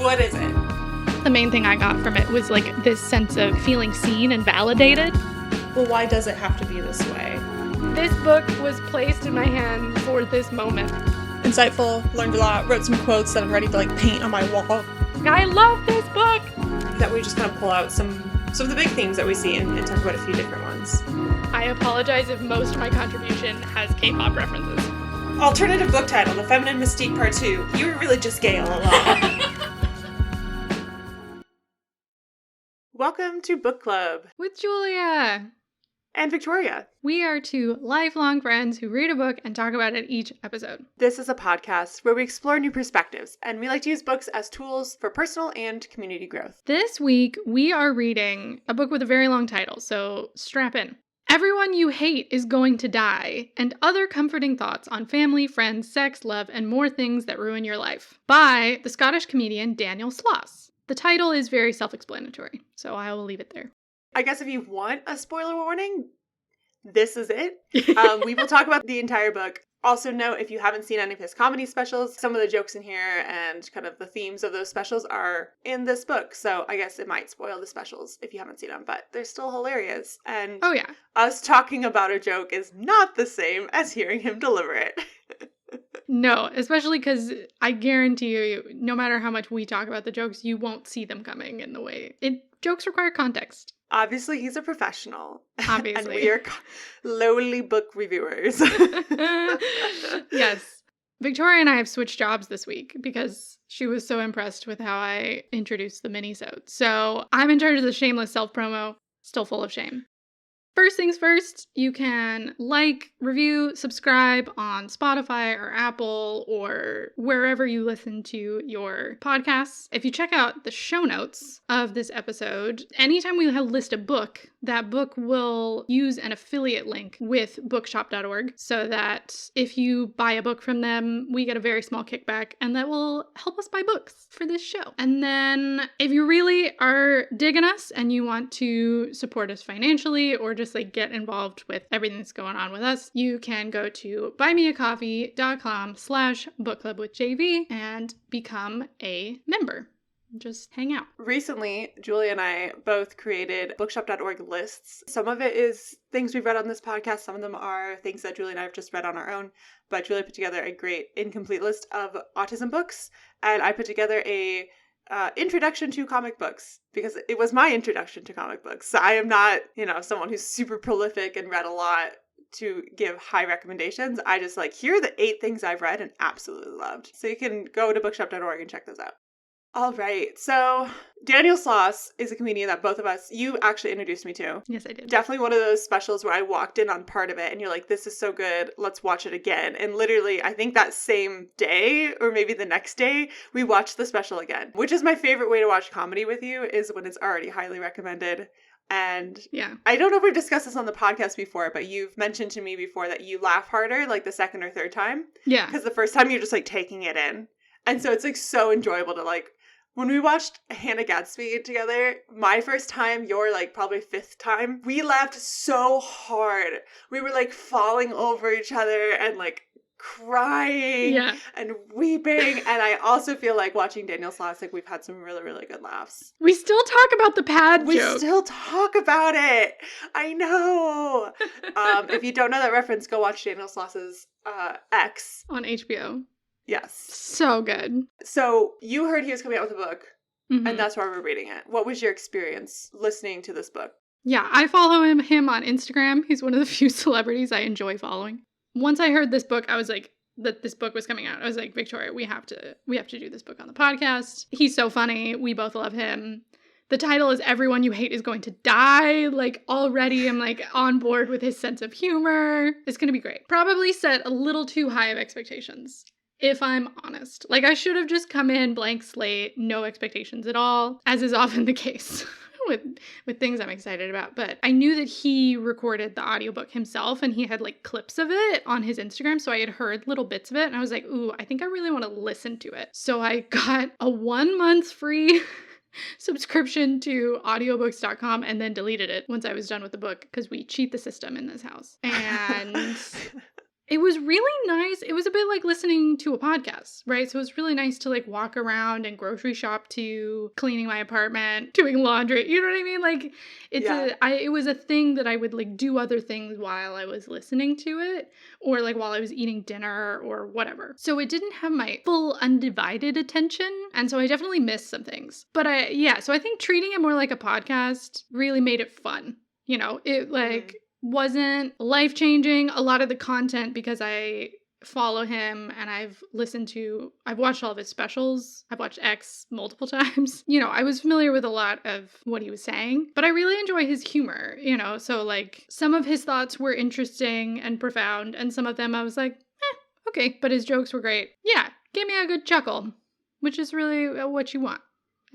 What is it? The main thing I got from it was like this sense of feeling seen and validated. Well, why does it have to be this way? This book was placed in my hand for this moment. Insightful, learned a lot, wrote some quotes that I'm ready to like paint on my wall. I love this book! That we just kind of pull out some of the big themes that we see and talk about a few different ones. I apologize if most of my contribution has K-pop references. Alternative book title, The Feminine Mystique Part 2. You were really just gay all along. Welcome to Book Club. With Julia. And Victoria. We are two lifelong friends who read a book and talk about it each episode. This is a podcast where we explore new perspectives, and we like to use books as tools for personal and community growth. This week, we are reading a book with a very long title, so strap in. Everyone You Hate is Going to Die, and Other Comforting Thoughts on Family, Friends, Sex, Love, and More Things That Ruin Your Life, by the Scottish comedian Daniel Sloss. The title is very self-explanatory, so I will leave it there. I guess if you want a spoiler warning, this is it. We will talk about the entire book. Also note, if you haven't seen any of his comedy specials, some of the jokes in here and kind of the themes of those specials are in this book. So I guess it might spoil the specials if you haven't seen them, but they're still hilarious. And oh yeah, us talking about a joke is not the same as hearing him deliver it. No, especially because I guarantee you, no matter how much we talk about the jokes, you won't see them coming in the way. Jokes require context. Obviously, he's a professional. Obviously. And we are lowly book reviewers. Yes. Victoria and I have switched jobs this week because she was so impressed with how I introduced the mini-sode. So I'm in charge of the shameless self-promo, still full of shame. First things first, you can like, review, subscribe on Spotify or Apple or wherever you listen to your podcasts. If you check out the show notes of this episode, anytime we list a book, that book will use an affiliate link with bookshop.org so that if you buy a book from them, we get a very small kickback and that will help us buy books for this show. And then if you really are digging us and you want to support us financially or just like get involved with everything that's going on with us, you can go to buymeacoffee.com/bookclubwithjv and become a member. Just hang out. Recently, Julia and I both created bookshop.org lists. Some of it is things we've read on this podcast. Some of them are things that Julia and I have just read on our own. But Julia put together a great incomplete list of autism books. And I put together a introduction to comic books because it was my introduction to comic books. So I am not, someone who's super prolific and read a lot to give high recommendations. I just here are the 8 things I've read and absolutely loved. So you can go to bookshop.org and check those out. All right. So Daniel Sloss is a comedian that both of us, you actually introduced me to. Yes, I did. Definitely one of those specials where I walked in on part of it and you're like, this is so good. Let's watch it again. And literally, I think that same day or maybe the next day, we watched the special again, which is my favorite way to watch comedy with you is when it's already highly recommended. And yeah, I don't know if we've discussed this on the podcast before, but you've mentioned to me before that you laugh harder the second or third time. Yeah. Because the first time you're just taking it in. And so it's so enjoyable to when we watched Hannah Gadsby together, my first time, your probably 5th time, we laughed so hard. We were falling over each other and crying and weeping. And I also feel watching Daniel Sloss, we've had some really, really good laughs. We still talk about the pad joke. We still talk about it. I know. If you don't know that reference, go watch Daniel Sloss's X. On HBO. Yes. So good. So you heard he was coming out with a book, mm-hmm. and that's why we're reading it. What was your experience listening to this book? Yeah, I follow him on Instagram. He's one of the few celebrities I enjoy following. Once I heard this book, I was that this book was coming out. I was like, Victoria, we have to do this book on the podcast. He's so funny. We both love him. The title is Everyone You Hate is Going to Die. Already I'm on board with his sense of humor. It's going to be great. Probably set a little too high of expectations. If I'm honest. I should have just come in blank slate, no expectations at all, as is often the case with things I'm excited about. But I knew that he recorded the audiobook himself and he had clips of it on his Instagram. So I had heard little bits of it and I was like, ooh, I think I really want to listen to it. So I got a 1 month free subscription to audiobooks.com and then deleted it once I was done with the book because we cheat the system in this house. And It was really nice. It was a bit like listening to a podcast, right? So it was really nice to like walk around and grocery shop to, cleaning my apartment, doing laundry. You know what I mean? Like it was a thing that I would like do other things while I was listening to it, or like while I was eating dinner or whatever. So it didn't have my full undivided attention. And so I definitely missed some things. But so I think treating it more like a podcast really made it fun. You know, it like wasn't life-changing. A lot of the content, because I follow him and I've watched all of his specials. I've watched X multiple times. You know, I was familiar with a lot of what he was saying, but I really enjoy his humor, you know, so like some of his thoughts were interesting and profound, and some of them I was like, okay, but his jokes were great. Yeah, gave me a good chuckle, which is really what you want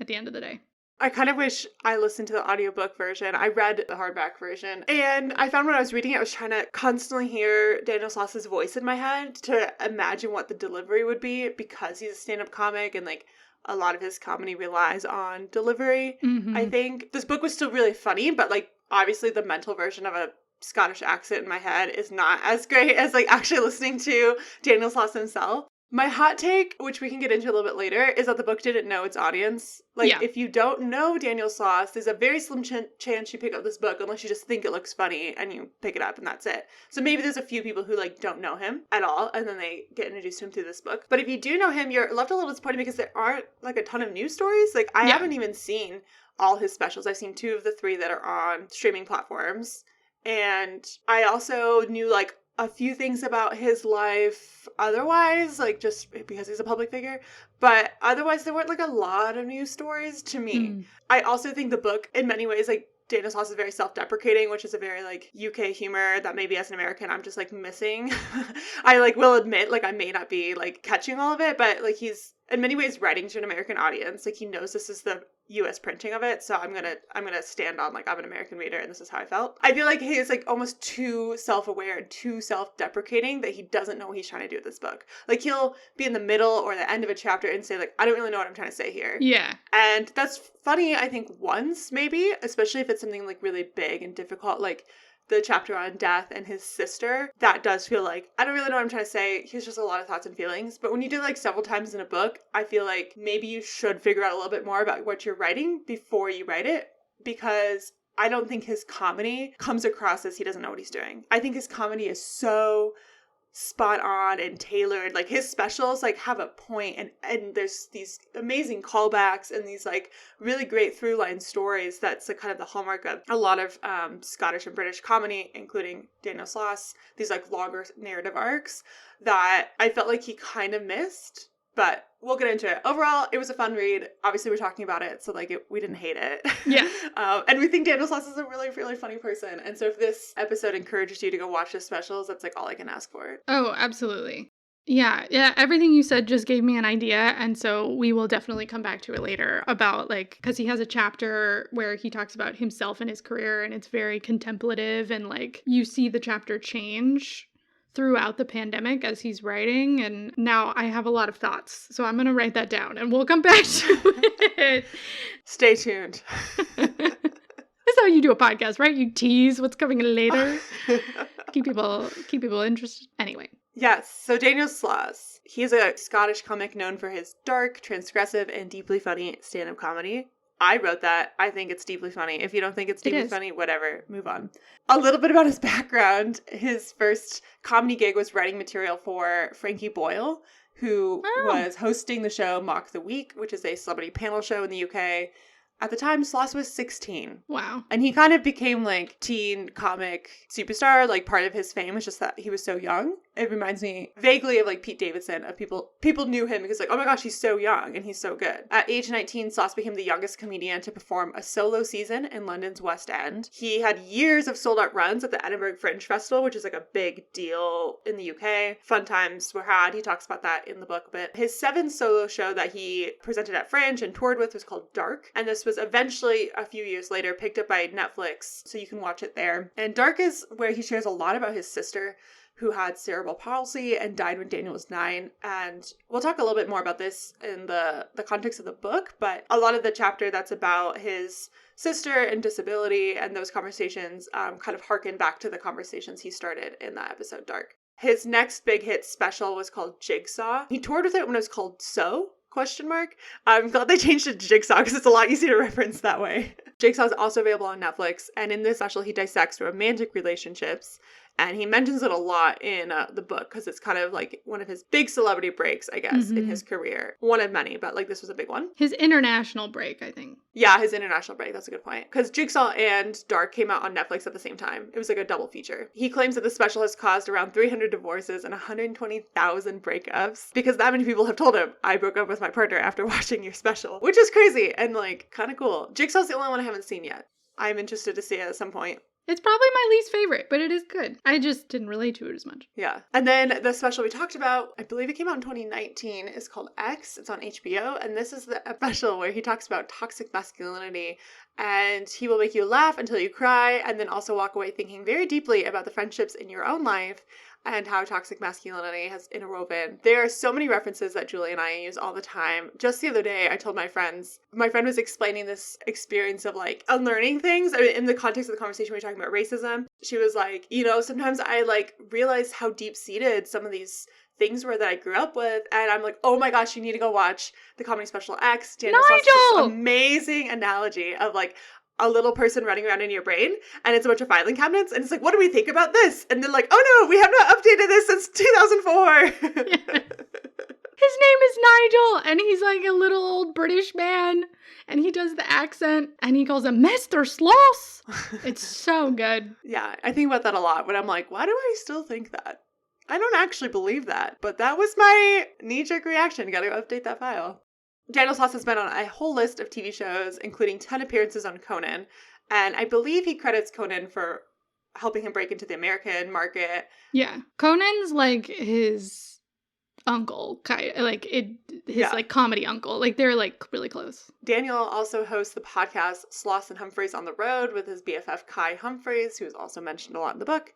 at the end of the day. I kind of wish I listened to the audiobook version. I read the hardback version, and I found when I was reading it, I was trying to constantly hear Daniel Sloss's voice in my head to imagine what the delivery would be, because he's a stand-up comic and like a lot of his comedy relies on delivery. Mm-hmm. I think this book was still really funny, but like obviously the mental version of a Scottish accent in my head is not as great as like actually listening to Daniel Sloss himself. My hot take, which we can get into a little bit later, is that the book didn't know its audience. Like, if you don't know Daniel Sloss, there's a very slim chance you pick up this book unless you just think it looks funny and you pick it up and that's it. So maybe there's a few people who, like, don't know him at all and then they get introduced to him through this book. But if you do know him, you're left a little disappointed because there aren't, like, a ton of news stories. Like, I haven't even seen all his specials. I've seen 2 of the 3 that are on streaming platforms. And I also knew, like, a few things about his life otherwise, like just because he's a public figure, but otherwise there weren't like a lot of news stories to me. I also think the book in many ways, like Daniel Sloss is very self-deprecating, which is a very like UK humor that maybe as an American I'm just like missing. I like will admit like I may not be like catching all of it, but like he's in many ways writing to an American audience. Like he knows this is the US printing of it, so I'm gonna stand on like I'm an American reader and this is how I felt. I feel like he is like almost too self-aware and too self-deprecating that he doesn't know what he's trying to do with this book. Like he'll be in the middle or the end of a chapter and say like, I don't really know what I'm trying to say here. Yeah. And that's funny, I think, once maybe, especially if it's something like really big and difficult, like the chapter on death and his sister. That does feel like, I don't really know what I'm trying to say. He's just a lot of thoughts and feelings. But when you do it like several times in a book, I feel like maybe you should figure out a little bit more about what you're writing before you write it, because I don't think his comedy comes across as he doesn't know what he's doing. I think his comedy is so spot on and tailored. Like his specials like have a point, and there's these amazing callbacks and these like really great through line stories. That's like kind of the hallmark of a lot of Scottish and British comedy, including Daniel Sloss, these like longer narrative arcs that I felt like he kind of missed. But we'll get into it. Overall, it was a fun read. Obviously, we're talking about it, so like we didn't hate it. Yeah. And we think Daniel Sloss is a really, really funny person. And so if this episode encourages you to go watch his specials, that's like all I can ask for. Oh, absolutely. Yeah. Everything you said just gave me an idea. And so we will definitely come back to it later about like, because he has a chapter where he talks about himself and his career, and it's very contemplative, and like you see the chapter change throughout the pandemic as he's writing. And now I have a lot of thoughts, so I'm going to write that down and we'll come back to it. Stay tuned. That's how you do a podcast, right? You tease what's coming later. keep people interested. Anyway. Yes. So Daniel Sloss, he's a Scottish comic known for his dark, transgressive, and deeply funny stand-up comedy. I wrote that. I think it's deeply funny. If you don't think it's deeply funny, whatever, move on. A little bit about his background. His first comedy gig was writing material for Frankie Boyle, who was hosting the show Mock the Week, which is a celebrity panel show in the UK. At the time, Sloss was 16. Wow. And he kind of became like teen comic superstar. Like part of his fame was just that he was so young. It reminds me vaguely of like Pete Davidson, of people knew him because like, oh my gosh, he's so young and he's so good. At age 19, Sloss became the youngest comedian to perform a solo season in London's West End. He had years of sold out runs at the Edinburgh Fringe Festival, which is like a big deal in the UK. Fun times were had. He talks about that in the book a bit. His 7th solo show that he presented at Fringe and toured with was called Dark. And this was eventually, a few years later, picked up by Netflix, so you can watch it there. And Dark is where he shares a lot about his sister, who had cerebral palsy and died when Daniel was 9. And we'll talk a little bit more about this in the context of the book, but a lot of the chapter that's about his sister and disability and those conversations kind of harken back to the conversations he started in that episode, Dark. His next big hit special was called Jigsaw. He toured with it when it was called So? ? I'm glad they changed it to Jigsaw because it's a lot easier to reference that way. Jigsaw is also available on Netflix, and in this special he dissects romantic relationships, and he mentions it a lot in the book because it's kind of like one of his big celebrity breaks, I guess, in his career. One of many, but like this was a big one. His international break, I think. Yeah, his international break. That's a good point. Because Jigsaw and Dark came out on Netflix at the same time. It was like a double feature. He claims that the special has caused around 300 divorces and 120,000 breakups because that many people have told him, I broke up with my partner after watching your special, which is crazy and like kind of cool. Jigsaw's the only one I haven't seen yet. I'm interested to see it at some point. It's probably my least favorite, but it is good. I just didn't relate to it as much. Yeah. And then the special we talked about, I believe it came out in 2019, is called X. It's on HBO. And this is the special where he talks about toxic masculinity. And he will make you laugh until you cry and then also walk away thinking very deeply about the friendships in your own life and how toxic masculinity has interwoven. There are so many references that Julie and I use all the time. Just the other day, I told my friend was explaining this experience of like unlearning things. I mean, in the context of the conversation we were talking about racism, she was like, you know, sometimes I like realize how deep-seated some of these things were that I grew up with, and I'm like, oh my gosh, you need to go watch the comedy special X. Daniel Sloss has this amazing analogy of like a little person running around in your brain, and it's a bunch of filing cabinets, and it's like, what do we think about this? And they're like, oh no, we have not updated this since 2004. Yeah. His name is Nigel, and he's like a little old British man, and he does the accent, and he calls him Mr. Sloss. It's so good. Yeah, I think about that a lot when I'm like, why do I still think that? I don't actually believe that, but that was my knee-jerk reaction. Got to update that file. Daniel Sloss has been on a whole list of TV shows, including 10 appearances on Conan, and I believe he credits Conan for helping him break into the American market. Yeah, Conan's like his uncle, like comedy uncle. Like they're like really close. Daniel also hosts the podcast Sloss and Humphreys on the Road with his BFF Kai Humphreys, who is also mentioned a lot in the book.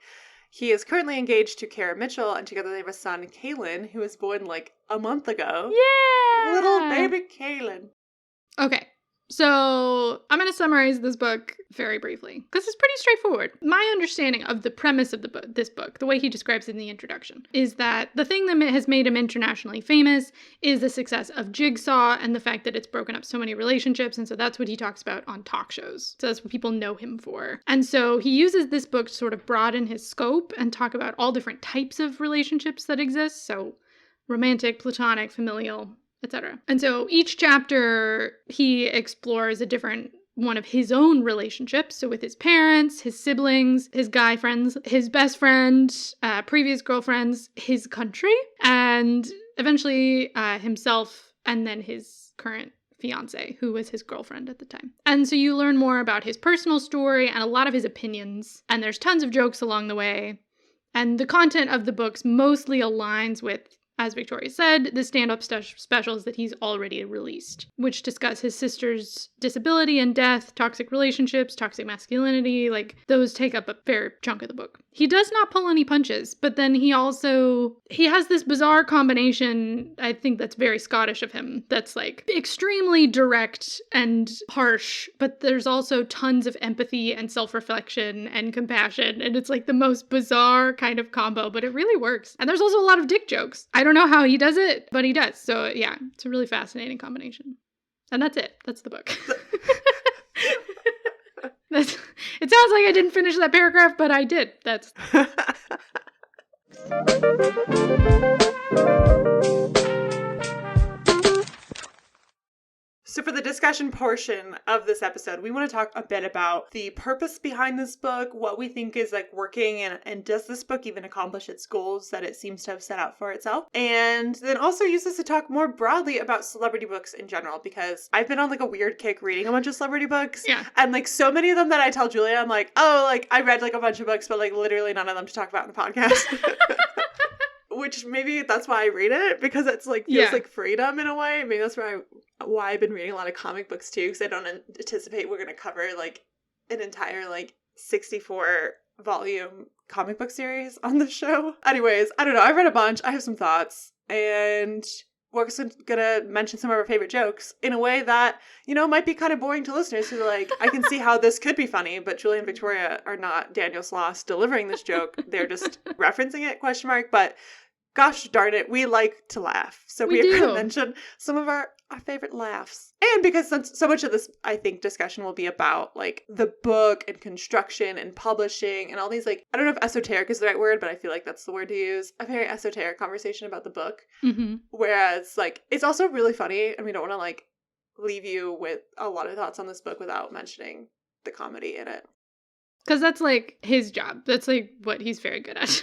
He is currently engaged to Kara Mitchell, and together they have a son, Kaylin, who was born like a month ago. Yeah! Little baby Kaylin. Okay, so I'm going to summarize this book very briefly, because it's pretty straightforward. My understanding of the premise of this book, the way he describes it in the introduction, is that the thing that has made him internationally famous is the success of Jigsaw and the fact that it's broken up so many relationships, and so that's what he talks about on talk shows. So that's what people know him for. And so he uses this book to sort of broaden his scope and talk about all different types of relationships that exist, so romantic, platonic, familial, etc. And so each chapter, he explores a different one of his own relationships. So with his parents, his siblings, his guy friends, his best friend, previous girlfriends, his country, and eventually himself, and then his current fiance, who was his girlfriend at the time. And so you learn more about his personal story and a lot of his opinions. And there's tons of jokes along the way. And the content of the books mostly aligns with, as Victoria said, the stand-up specials that he's already released, which discuss his sister's disability and death, toxic relationships, toxic masculinity, like those take up a fair chunk of the book. He does not pull any punches, but then he has this bizarre combination, I think that's very Scottish of him, that's like extremely direct and harsh, but there's also tons of empathy and self-reflection and compassion, and it's like the most bizarre kind of combo, but it really works. And there's also a lot of dick jokes. I don't know how he does it, but he does. So yeah, it's a really fascinating combination. And that's it. That's the book. It sounds like I didn't finish that paragraph, but I did. That's... So for the discussion portion of this episode, we want to talk a bit about the purpose behind this book, what we think is like working, and does this book even accomplish its goals that it seems to have set out for itself? And then also use this to talk more broadly about celebrity books in general, because I've been on like a weird kick reading a bunch of celebrity books. Yeah. And like so many of them that I tell Julia, I'm like, oh, like I read like a bunch of books, but like literally none of them to talk about in the podcast. Which maybe that's why I read it, because it's like feels like freedom in a way. Maybe that's why I've been reading a lot of comic books too, because I don't anticipate we're going to cover like an entire like 64 volume comic book series on the show. Anyways, I don't know. I've read a bunch. I have some thoughts. And we're also gonna mention some of our favorite jokes in a way that, might be kind of boring to listeners who are like, I can see how this could be funny, but Julie and Victoria are not Daniel Sloss delivering this joke. They're just referencing it, question mark. But gosh darn it, we like to laugh. So we are going to mention some of our favorite laughs. And because so much of this, I think, discussion will be about like the book and construction and publishing and all these, like, I don't know if esoteric is the right word, but I feel like that's the word to use. A very esoteric conversation about the book. Mm-hmm. Whereas like, it's also really funny, and we don't want to like leave you with a lot of thoughts on this book without mentioning the comedy in it. Because that's like his job. That's like what he's very good at.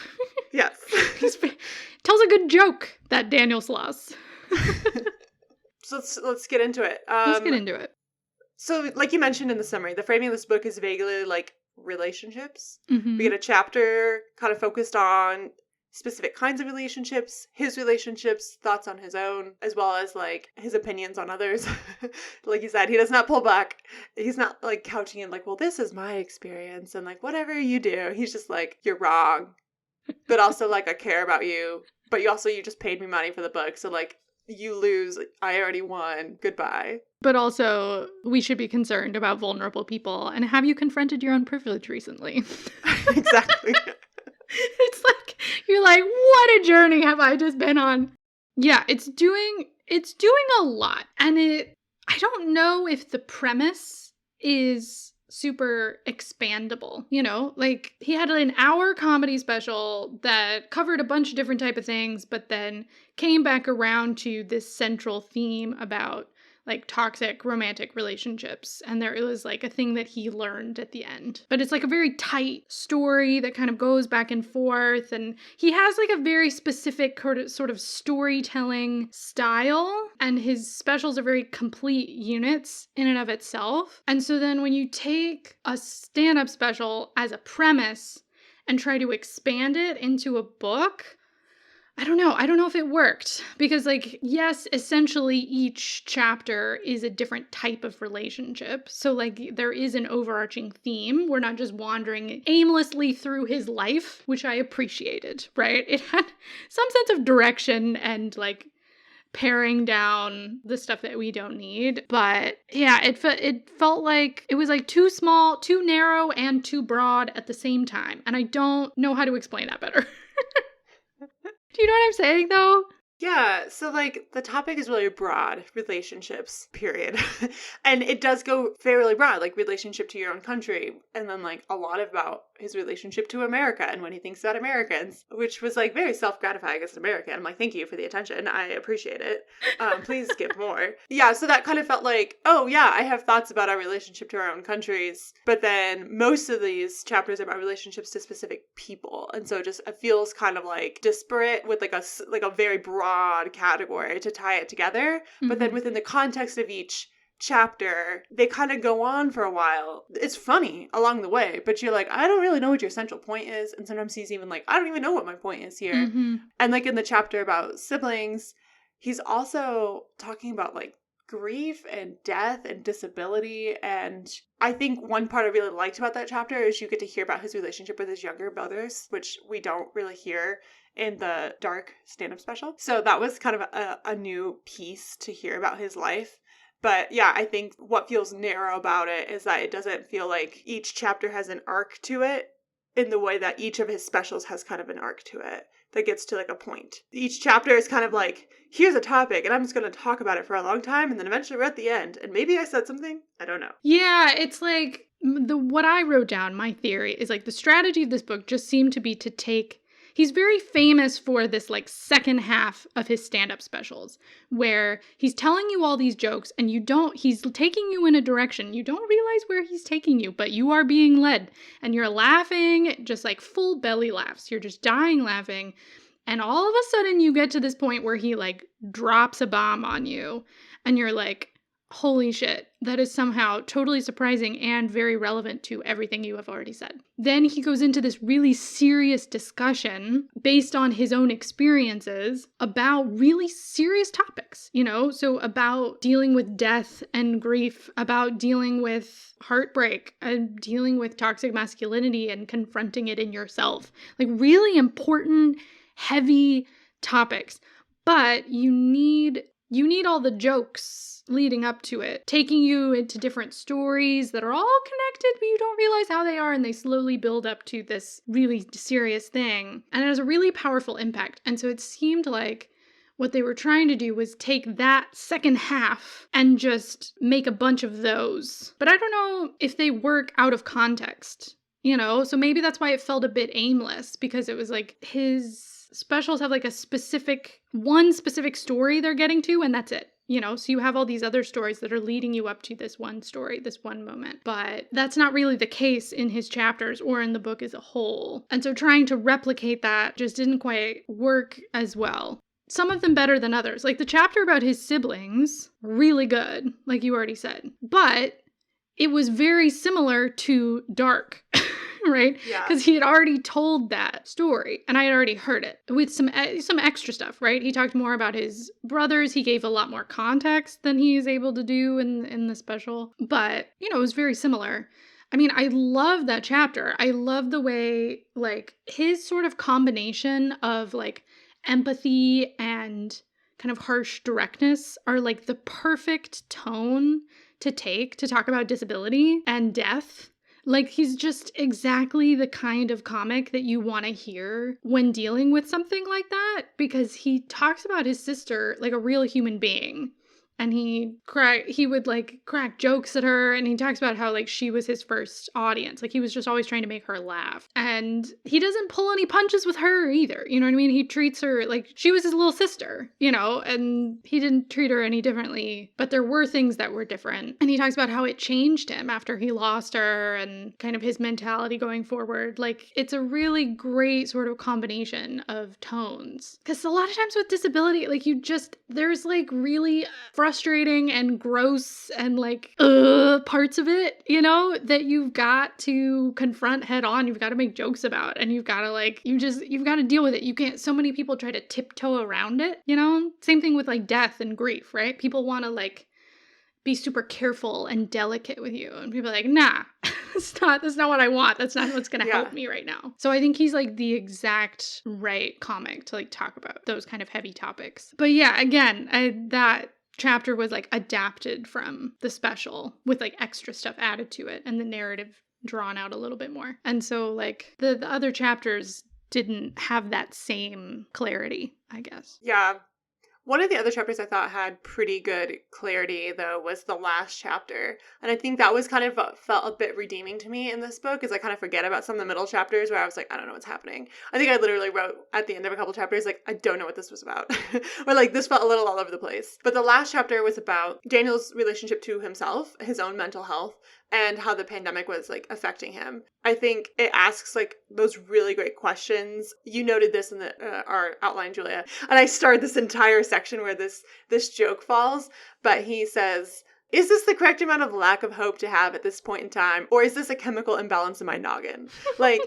Yes. Tells a good joke, that Daniel Sloss. So let's get into it. Let's get into it. So like you mentioned in the summary, the framing of this book is vaguely like relationships. Mm-hmm. We get a chapter kind of focused on specific kinds of relationships, his relationships, thoughts on his own, as well as like his opinions on others. Like you said, he does not pull back. He's not like couching in like, well, this is my experience and like whatever you do. He's just like, you're wrong. But also like, I care about you. But you just paid me money for the book. So like, you lose. I already won. Goodbye. But also, we should be concerned about vulnerable people. And have you confronted your own privilege recently? Exactly. It's like, you're like, what a journey have I just been on? Yeah, it's doing a lot. And I don't know if the premise is super expandable, like he had an hour comedy special that covered a bunch of different type of things, but then came back around to this central theme about like toxic romantic relationships. And there was like a thing that he learned at the end. But it's like a very tight story that kind of goes back and forth. And he has like a very specific sort of storytelling style. And his specials are very complete units in and of itself. And so then when you take a stand-up special as a premise and try to expand it into a book, I don't know if it worked, because like, yes, essentially each chapter is a different type of relationship. So like there is an overarching theme. We're not just wandering aimlessly through his life, which I appreciated, right? It had some sense of direction and like paring down the stuff that we don't need. But yeah, it felt like it was like too small, too narrow, and too broad at the same time. And I don't know how to explain that better. Do you know what I'm saying, though? Yeah, so like the topic is really broad, relationships, period. And it does go fairly broad, like relationship to your own country, and then like a lot about his relationship to America and when he thinks about Americans, which was like very self-gratifying as an American. I'm like, thank you for the attention. I appreciate it. Please give more. Yeah, so that kind of felt like, oh yeah, I have thoughts about our relationship to our own countries, but then most of these chapters are about relationships to specific people. And so it feels kind of like disparate with like a very broad category to tie it together. Mm-hmm. But then within the context of each chapter, they kind of go on for a while. It's funny along the way, but you're like, I don't really know what your central point is. And sometimes he's even like, I don't even know what my point is here. Mm-hmm. And like in the chapter about siblings, he's also talking about like grief and death and disability. And I think one part I really liked about that chapter is you get to hear about his relationship with his younger brothers, which we don't really hear in the dark stand-up special. So that was kind of a new piece to hear about his life. But yeah, I think what feels narrow about it is that it doesn't feel like each chapter has an arc to it in the way that each of his specials has kind of an arc to it that gets to like a point. Each chapter is kind of like, here's a topic and I'm just going to talk about it for a long time and then eventually we're at the end and maybe I said something. I don't know. Yeah, it's like what I wrote down, my theory is like the strategy of this book just seemed to be to take. He's very famous for this like second half of his stand-up specials where he's telling you all these jokes and he's taking you in a direction. You don't realize where he's taking you, but you are being led and you're laughing, just like full belly laughs. You're just dying laughing. And all of a sudden you get to this point where he like drops a bomb on you and you're like, holy shit, that is somehow totally surprising and very relevant to everything you have already said. Then he goes into this really serious discussion based on his own experiences about really serious topics, so about dealing with death and grief, about dealing with heartbreak, and dealing with toxic masculinity and confronting it in yourself. Like really important, heavy topics. but you need all the jokes leading up to it, taking you into different stories that are all connected, but you don't realize how they are, and they slowly build up to this really serious thing. And it has a really powerful impact. And so it seemed like what they were trying to do was take that second half and just make a bunch of those. But I don't know if they work out of context, So maybe that's why it felt a bit aimless, because it was like his specials have like one specific story they're getting to, and that's it. So you have all these other stories that are leading you up to this one story, this one moment. But that's not really the case in his chapters or in the book as a whole. And so trying to replicate that just didn't quite work as well. Some of them better than others. Like the chapter about his siblings, really good, like you already said. But it was very similar to Dark, right? Yeah. Because he had already told that story, and I had already heard it with some extra stuff, right? He talked more about his brothers. He gave a lot more context than he is able to do in the special. But, it was very similar. I mean, I love that chapter. I love the way, like, his sort of combination of, like, empathy and kind of harsh directness are, like, the perfect tone to take to talk about disability and death. Like, he's just exactly the kind of comic that you want to hear when dealing with something like that, because he talks about his sister like a real human being. And he would like crack jokes at her, and he talks about how like she was his first audience. Like he was just always trying to make her laugh. And he doesn't pull any punches with her either. You know what I mean? He treats her like she was his little sister, and he didn't treat her any differently. But there were things that were different. And he talks about how it changed him after he lost her and kind of his mentality going forward. Like it's a really great sort of combination of tones. Because a lot of times with disability, like there's like really frustrating and gross and like parts of it, that you've got to confront head on. You've got to make jokes about, and you've got to like you've got to deal with it. You can't. So many people try to tiptoe around it. Same thing with like death and grief, right? People want to like be super careful and delicate with you, and people are like, nah, that's not what I want. That's not what's gonna help me right now. So I think he's like the exact right comic to like talk about those kind of heavy topics. But yeah, again, that chapter was like adapted from the special with like extra stuff added to it, and the narrative drawn out a little bit more. And so like the other chapters didn't have that same clarity, I guess. Yeah. One of the other chapters I thought had pretty good clarity, though, was the last chapter. And I think that was kind of felt a bit redeeming to me in this book, is I kind of forget about some of the middle chapters where I was like, I don't know what's happening. I think I literally wrote at the end of a couple chapters, like, I don't know what this was about. Or like, this felt a little all over the place. But the last chapter was about Daniel's relationship to himself, his own mental health, and how the pandemic was like affecting him. I think it asks like those really great questions. You noted this in our outline, Julia, and I started this entire section where this joke falls, but he says, is this the correct amount of lack of hope to have at this point in time, or is this a chemical imbalance in my noggin? Like,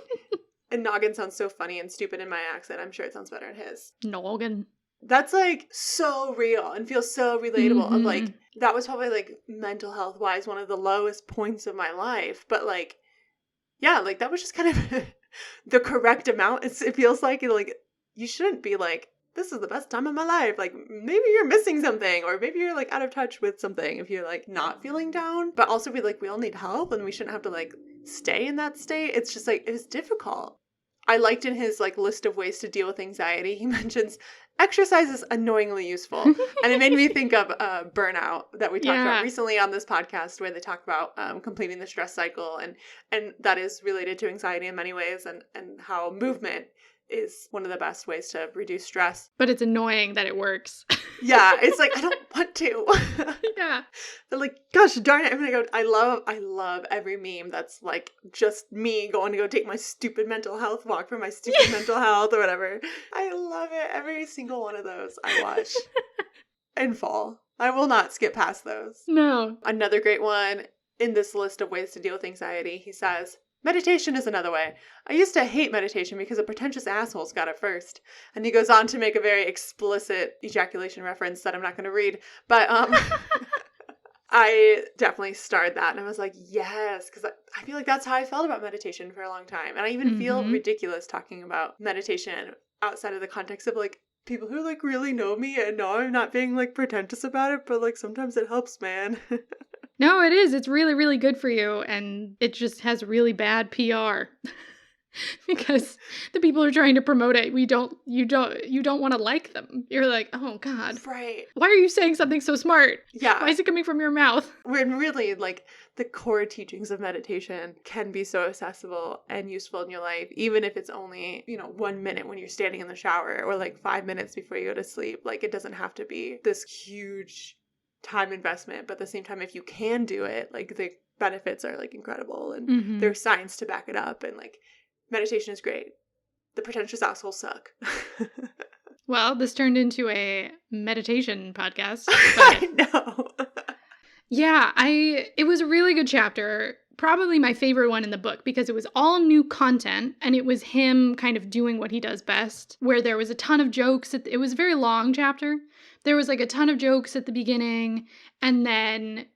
and noggin sounds so funny and stupid in my accent. I'm sure it sounds better in his. Noggin. That's like so real and feels so relatable. Of like, that was probably like mental health wise one of the lowest points of my life, but like, yeah, like that was just kind of the correct amount. It feels like you shouldn't be like, this is the best time of my life. Like maybe you're missing something, or maybe you're like out of touch with something if you're like not feeling down. But also we all need help, and we shouldn't have to like stay in that state. It's just like, it was difficult. I liked in his like list of ways to deal with anxiety, he mentions exercise is annoyingly useful. And it made me think of burnout that we talked about recently on this podcast, where they talk about completing the stress cycle, and that is related to anxiety in many ways, and how movement is one of the best ways to reduce stress. But it's annoying that it works. Yeah, it's like, I don't want to. Yeah. But like, gosh darn it, I'm gonna go. I love every meme that's like just me going to go take my stupid mental health walk for my stupid mental health or whatever. I love it. Every single one of those I watch in full. I will not skip past those. No. Another great one in this list of ways to deal with anxiety, he says, meditation is another way. I used to hate meditation because a pretentious assholes got it first. And he goes on to make a very explicit ejaculation reference that I'm not going to read. But I definitely started that, and I was like, yes, because I feel like that's how I felt about meditation for a long time. And I even feel ridiculous talking about meditation outside of the context of like people who like really know me and know I'm not being like pretentious about it, but like sometimes it helps, man. No, it is. It's really, really good for you. And it just has really bad PR. Because the people who are trying to promote it, you don't want to like them. You're like, oh God. Right. Why are you saying something so smart? Yeah. Why is it coming from your mouth? When really, like, the core teachings of meditation can be so accessible and useful in your life, even if it's only, 1 minute when you're standing in the shower or like 5 minutes before you go to sleep. Like, it doesn't have to be this huge time investment, but at the same time, if you can do it, like, the benefits are like incredible and there's science to back it up, and like, meditation is great. The pretentious assholes suck. Well, this turned into a meditation podcast. I know. Yeah, it was a really good chapter. Probably my favorite one in the book because it was all new content and it was him kind of doing what he does best, where there was a ton of jokes. It was a very long chapter. There was like a ton of jokes at the beginning, and then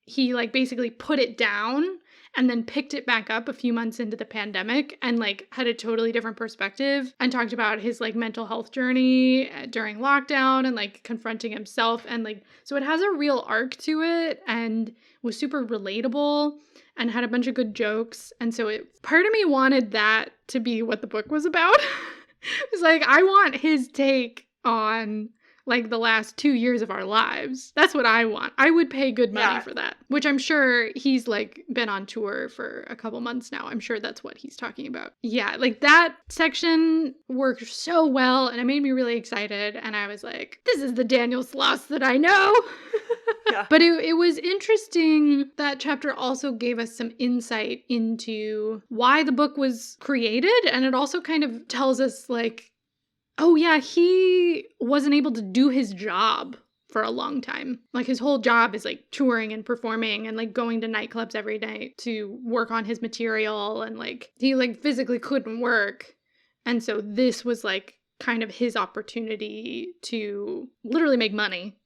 he like basically put it down and then picked it back up a few months into the pandemic and like had a totally different perspective and talked about his like mental health journey during lockdown and like confronting himself, and like, so it has a real arc to it and was super relatable and had a bunch of good jokes. And so part of me wanted that to be what the book was about. It's like, I want his take on like the last 2 years of our lives. That's what I want. I would pay good money for that, which I'm sure he's like been on tour for a couple months now. I'm sure that's what he's talking about. Yeah, like that section worked so well and it made me really excited. And I was like, this is the Daniel Sloss that I know. Yeah. But it was interesting. That chapter also gave us some insight into why the book was created. And it also kind of tells us like, oh yeah, he wasn't able to do his job for a long time. Like his whole job is like touring and performing and like going to nightclubs every night to work on his material, and like he like physically couldn't work. And so this was like kind of his opportunity to literally make money,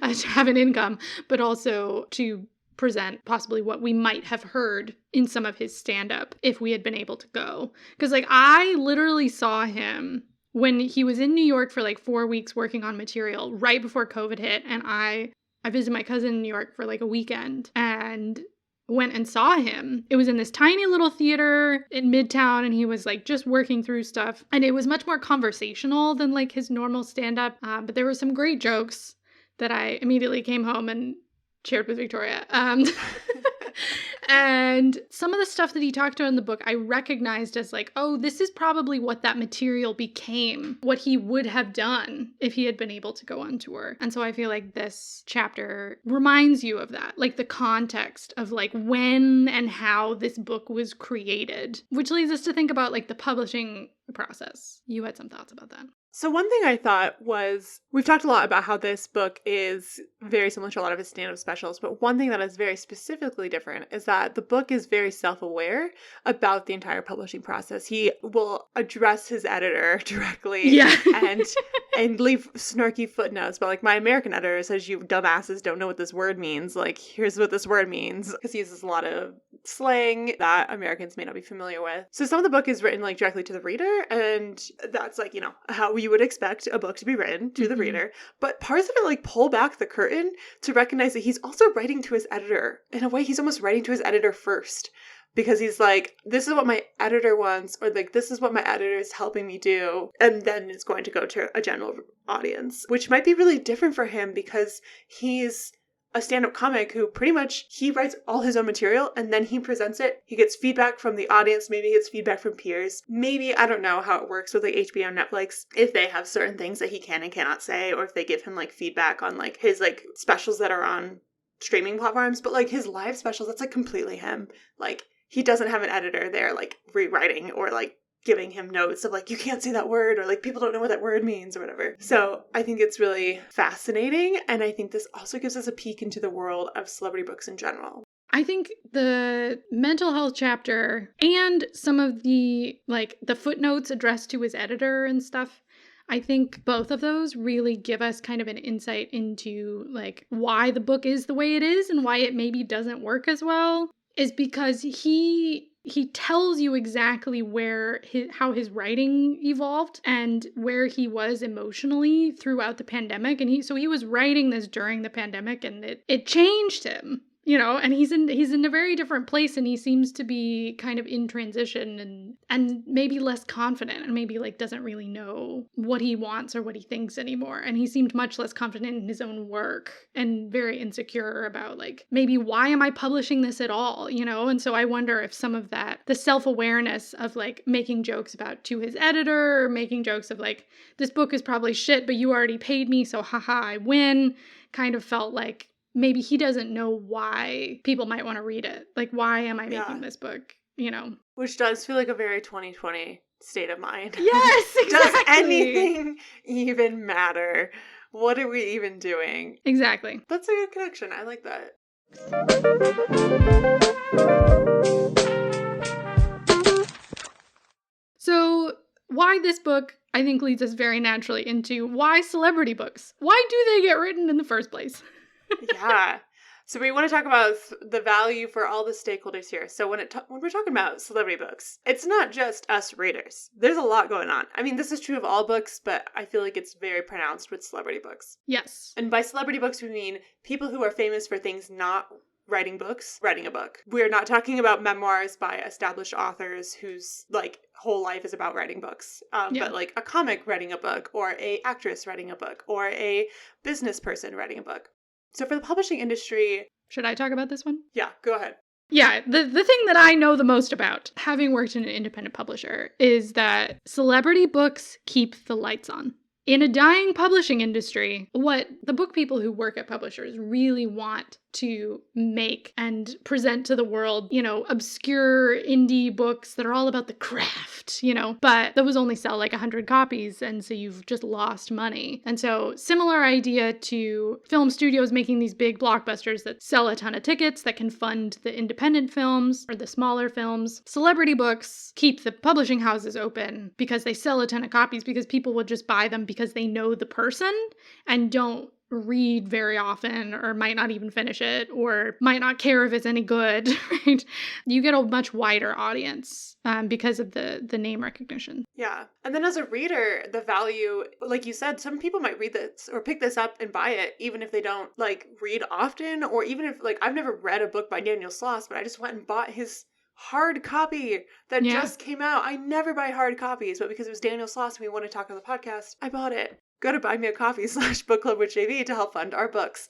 to have an income, but also to present possibly what we might have heard in some of his stand-up if we had been able to go. Because like I literally saw him when he was in New York for like 4 weeks working on material right before COVID hit. And I visited my cousin in New York for like a weekend and went and saw him. It was in this tiny little theater in Midtown, and he was like just working through stuff. And it was much more conversational than like his normal stand-up. But there were some great jokes that I immediately came home and shared with Victoria. And some of the stuff that he talked about in the book, I recognized as like, oh, this is probably what that material became, what he would have done if he had been able to go on tour. And so I feel like this chapter reminds you of that, like the context of like when and how this book was created, which leads us to think about like the publishing process. You had some thoughts about that. So one thing I thought was, we've talked a lot about how this book is very similar to a lot of his stand-up specials, but one thing that is very specifically different is that the book is very self-aware about the entire publishing process. He will address his editor directly and leave snarky footnotes, but like, my American editor says, you dumbasses don't know what this word means. Like, here's what this word means, because he uses a lot of slang that Americans may not be familiar with. So some of the book is written like directly to the reader, and that's like, how you would expect a book to be written to the reader. But parts of it like pull back the curtain to recognize that he's also writing to his editor. In a way, he's almost writing to his editor first, because he's like, this is what my editor wants, or like, this is what my editor is helping me do. And then it's going to go to a general audience, which might be really different for him because he's a stand-up comic who pretty much, he writes all his own material and then he presents it. He gets feedback from the audience. Maybe he gets feedback from peers. Maybe, I don't know how it works with like HBO and Netflix, if they have certain things that he can and cannot say, or if they give him like feedback on like his like specials that are on streaming platforms. But like his live specials, that's like completely him. Like, he doesn't have an editor there like rewriting or like giving him notes of like, you can't say that word, or like, people don't know what that word means or whatever. So I think it's really fascinating. And I think this also gives us a peek into the world of celebrity books in general. I think the mental health chapter and some of the like the footnotes addressed to his editor and stuff, I think both of those really give us kind of an insight into like why the book is the way it is and why it maybe doesn't work as well, is because he He tells you exactly how his writing evolved and where he was emotionally throughout the pandemic. And he was writing this during the pandemic, and it changed him. And he's in a very different place, and he seems to be kind of in transition and maybe less confident, and maybe like doesn't really know what he wants or what he thinks anymore. And he seemed much less confident in his own work and very insecure about like, maybe why am I publishing this at all? And so I wonder if some of that, the self-awareness of like making jokes to his editor, or making jokes of like, this book is probably shit, but you already paid me, so haha, I win, kind of felt like maybe he doesn't know why people might want to read it. Like, why am I making this book, Which does feel like a very 2020 state of mind. Yes, exactly. Does anything even matter? What are we even doing? Exactly. That's a good connection. I like that. So, why this book, I think, leads us very naturally into why celebrity books? Why do they get written in the first place? Yeah. So we want to talk about the value for all the stakeholders here. So when we're talking about celebrity books, it's not just us readers. There's a lot going on. I mean, this is true of all books, but I feel like it's very pronounced with celebrity books. Yes. And by celebrity books, we mean people who are famous for things not writing books, writing a book. We're not talking about memoirs by established authors whose like whole life is about writing books, but like a comic writing a book, or a actress writing a book, or a business person writing a book. So for the publishing industry... Should I talk about this one? Yeah, go ahead. Yeah, the thing that I know the most about, having worked in an independent publisher, is that celebrity books keep the lights on. In a dying publishing industry, what the book people who work at publishers really want to make and present to the world, obscure indie books that are all about the craft, but those only sell like 100 copies, and so you've just lost money. And so similar idea to film studios making these big blockbusters that sell a ton of tickets that can fund the independent films or the smaller films. Celebrity books keep the publishing houses open because they sell a ton of copies, because people will just buy them because they know the person and don't read very often, or might not even finish it, or might not care if it's any good, right? You get a much wider audience because of the name recognition. Yeah. And then as a reader, the value, like you said, some people might read this or pick this up and buy it, even if they don't like read often, or even if like, I've never read a book by Daniel Sloss, but I just went and bought his hard copy that just came out. I never buy hard copies, but because it was Daniel Sloss and we want to talk on the podcast, I bought it. Go to buymeacoffee.com/book club with JV to help fund our books.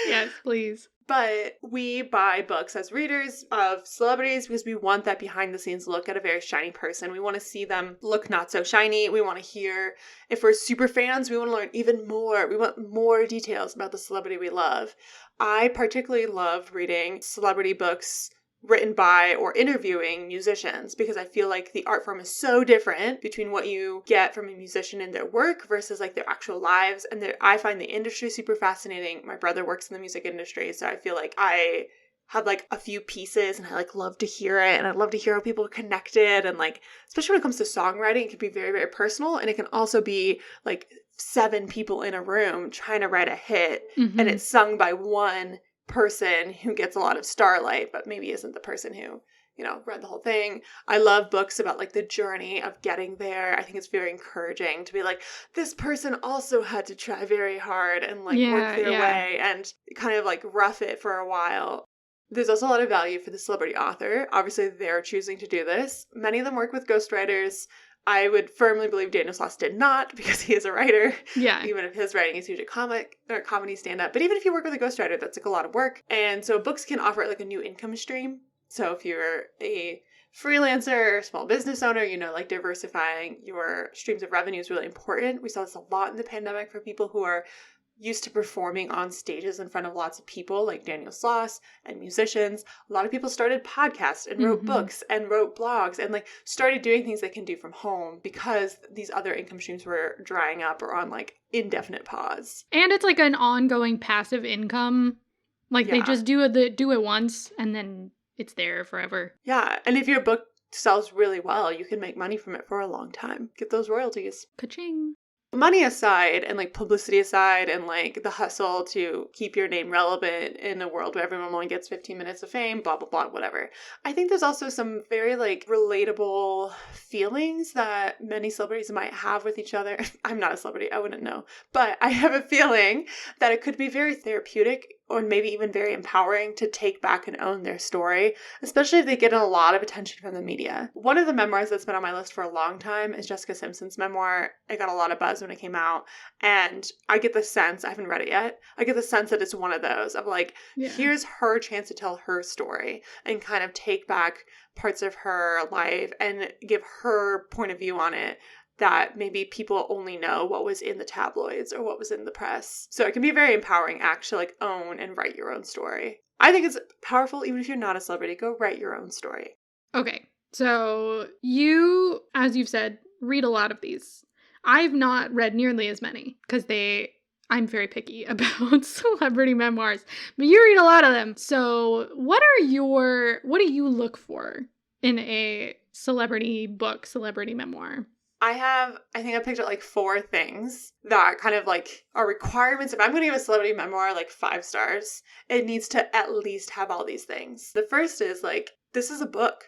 Yes, please. But we buy books as readers of celebrities because we want that behind the scenes look at a very shiny person. We want to see them look not so shiny. We want to hear, if we're super fans, we want to learn even more. We want more details about the celebrity we love. I particularly love reading celebrity books written by or interviewing musicians, because I feel like the art form is so different between what you get from a musician in their work versus like their actual lives. And I find the industry super fascinating. My brother works in the music industry, so I feel like I have like a few pieces and I like love to hear it, and I love to hear how people are connected, and like especially when it comes to songwriting, it can be very, very personal, and it can also be like 7 people in a room trying to write a hit, and it's sung by one person who gets a lot of starlight, but maybe isn't the person who, read the whole thing. I love books about like the journey of getting there. I think it's very encouraging to be like, this person also had to try very hard and like work their way and kind of like rough it for a while. There's also a lot of value for the celebrity author. Obviously, they're choosing to do this. Many of them work with ghostwriters. I would firmly believe Daniel Sloss did not, because he is a writer. Yeah. Even if his writing is usually comic or comedy stand-up. But even if you work with a ghostwriter, that's like a lot of work. And so books can offer like a new income stream. So if you're a freelancer or small business owner, like diversifying your streams of revenue is really important. We saw this a lot in the pandemic for people who are used to performing on stages in front of lots of people, like Daniel Sloss and musicians. A lot of people started podcasts and wrote books and wrote blogs and like started doing things they can do from home because these other income streams were drying up or on like indefinite pause. And it's like an ongoing passive income. Like they just do it once and then it's there forever. Yeah. And if your book sells really well, you can make money from it for a long time. Get those royalties. Ka-ching. money aside and like publicity aside and like the hustle to keep your name relevant in a world where everyone only gets 15 minutes of fame, blah, blah, blah, whatever. I think there's also some very like relatable feelings that many celebrities might have with each other. I'm not a celebrity, I wouldn't know. But I have a feeling that it could be very therapeutic or maybe even very empowering to take back and own their story, especially if they get a lot of attention from the media. One of the memoirs that's been on my list for a long time is Jessica Simpson's memoir. It got a lot of buzz when it came out, and I get the sense, I haven't read it yet, I get the sense that it's one of those of like, here's her chance to tell her story and kind of take back parts of her life and give her point of view on it, that maybe people only know what was in the tabloids or what was in the press. So it can be a very empowering act to like own and write your own story. I think it's powerful even if you're not a celebrity. Go write your own story. Okay, so you, as you've said, read a lot of these. I've not read nearly as many because I'm very picky about celebrity memoirs, but you read a lot of them. So what do you look for in a celebrity book, celebrity memoir? I think I picked out like 4 things that kind of like are requirements. If I'm going to give a celebrity memoir like 5 stars, it needs to at least have all these things. The first is like, this is a book.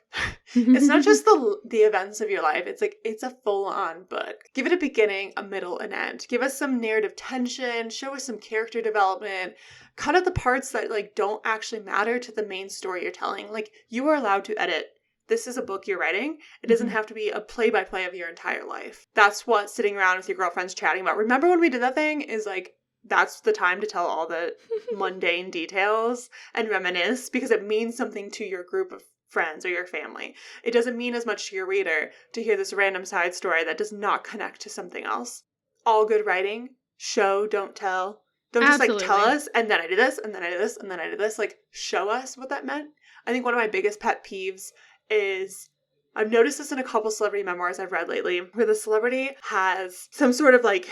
It's not just the events of your life. It's like, it's a full-on book. Give it a beginning, a middle, an end. Give us some narrative tension. Show us some character development. Cut out the parts that like don't actually matter to the main story you're telling. Like, you are allowed to edit. This is a book you're writing. It doesn't have to be a play-by-play of your entire life. That's what sitting around with your girlfriends chatting about. Remember when we did that thing? Is like, that's the time to tell all the mundane details and reminisce, because it means something to your group of friends or your family. It doesn't mean as much to your reader to hear this random side story that does not connect to something else. All good writing, show, don't tell. Don't just like tell us, and then I did this, and then I did this, and then I did this. Like, show us what that meant. I think one of my biggest pet peeves is, I've noticed this in a couple celebrity memoirs I've read lately, where the celebrity has some sort of like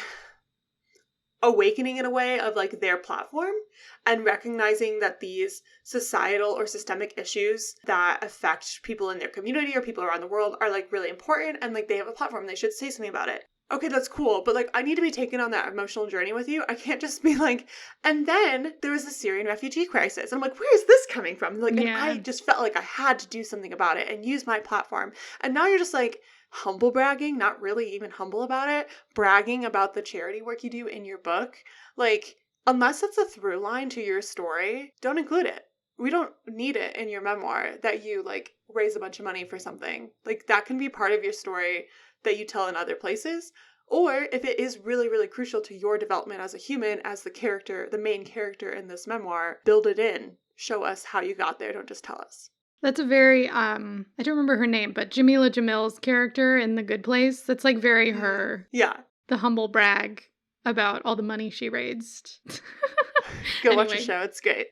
awakening in a way of like their platform and recognizing that these societal or systemic issues that affect people in their community or people around the world are like really important, and like they have a platform and they should say something about it. Okay, that's cool, but like I need to be taken on that emotional journey with you. I can't just be like, and then there was the Syrian refugee crisis. And I'm like, where is this coming from? Like, and I just felt like I had to do something about it and use my platform. And now you're just like humble bragging, not really even humble about it, bragging about the charity work you do in your book. Like, unless it's a through line to your story, don't include it. We don't need it in your memoir that you like raise a bunch of money for something. Like, that can be part of your story that you tell in other places. Or if it is really, really crucial to your development as a human, as the character, the main character in this memoir, build it in. Show us how you got there. Don't just tell us. That's a very, I don't remember her name, but Jamila Jamil's character in The Good Place, that's like very her. Yeah. The humble brag about all the money she raised. Go watch the show. It's great.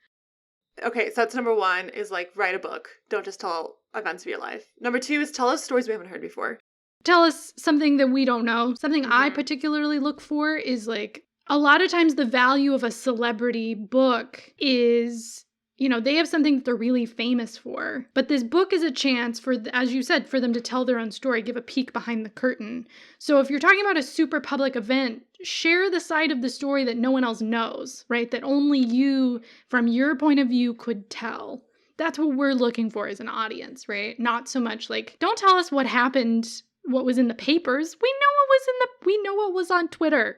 Okay, so that's number 1 is like, write a book. Don't just tell events of your life. Number 2 is tell us stories we haven't heard before. Tell us something that we don't know. Something I particularly look for is like, a lot of times the value of a celebrity book is, you know, they have something that they're really famous for. But this book is a chance for, as you said, for them to tell their own story, give a peek behind the curtain. So if you're talking about a super public event, share the side of the story that no one else knows, right? That only you, from your point of view, could tell. That's what we're looking for as an audience, right? Not so much like, don't tell us what happened, what was in the papers. We know what was on Twitter.